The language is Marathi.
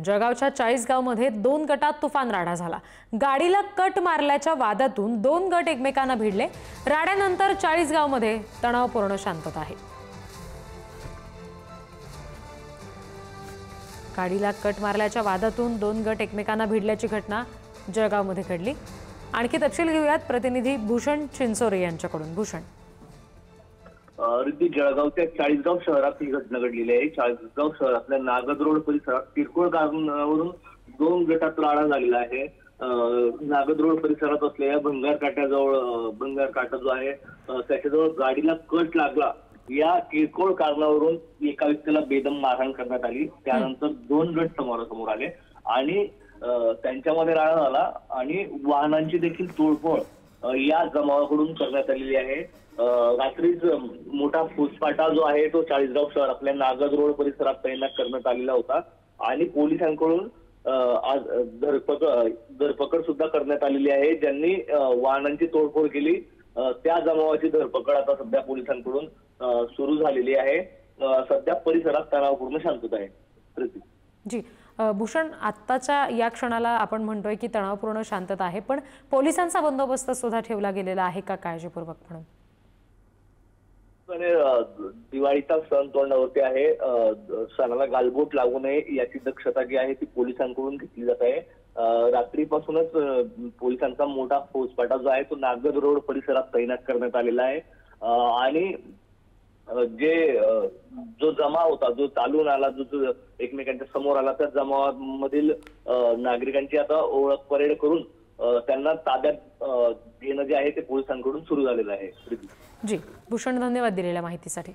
जळगावच्या चाळीसगावमध्ये 2 गटात तुफान राडा झाला। गाडीला कट मारल्याच्या वादातून 2 गट एकमेकांना भिडले। राड्यानंतर चाळीसगावमध्ये तणावपूर्ण शांतता आहे। गाडीला कट मारल्याच्या वादातून 2 गट एकमेकांना भिडल्याची घटना जळगावमध्ये घडली। आणखी तपशील घेऊयात प्रतिनिधी भूषण चिंचोरे यांच्याकडून। भूषण, रिद्धी, जळगावच्या चाळीसगाव शहरात ही घटना घडलेली आहे। चाळीसगाव शहरातल्या नागद रोड परिसरात किरकोळ कारणावरून 2 गटात राडा झालेला आहे। नागद रोड परिसरात असलेल्या भंगार काटा जो आहे त्याच्याजवळ गाडीला कट लागला। या किरकोळ कारणावरून एका व्यक्तीला बेदम मारहाण करण्यात आली। त्यानंतर 2 गट समोरासमोर आले आणि त्यांच्यामध्ये राडा झाला आणि वाहनांची देखील तोडफोड या जमावाकडून करण्यात आलेली आहे। रात्रीच मोठा फुसफाटा जो आहे तो चाळीसगाव शहरातल्या नागद रोड परिसरात तैनात करण्यात आलेला होता आणि पोलिसांकडून आज धरपकड सुद्धा करण्यात आलेली आहे। ज्यांनी वाहनांची तोडफोड केली त्या जमावाची धरपकड आता सध्या पोलिसांकडून सुरू झालेली आहे। सध्या परिसरात तणावपूर्ण शांतता आहे। जी भूषण, आत्ताच्या या क्षणाला आपण म्हणतोय की तणावपूर्ण शांतता आहे, पण पोलिसांचा बंदोबस्त सुद्धा ठेवला गेलेला आहे का काळजीपूर्वक म्हणून? दिवाळीचा सण तोंडावरती आहे। सणाला गालबोट लागू नये याची दक्षता जी आहे ती पोलिसांकडून घेतली जात आहे। रात्रीपासूनच पोलिसांचा मोठा फौजफाटा जो आहे तो नागद रोड परिसरात तैनात करण्यात आलेला आहे आणि जो जमाव होता, जो चालून आला, जो एकमेकांच्या समोर आला, त्या जमावामधील नागरिकांची आता ओळख परेड करून त्यांना ताब्यात घेणं जे आहे ते पोलिसांकडून सुरू झालेलं आहे। जी भूषण, धन्यवाद दिलेल्या माहितीसाठी।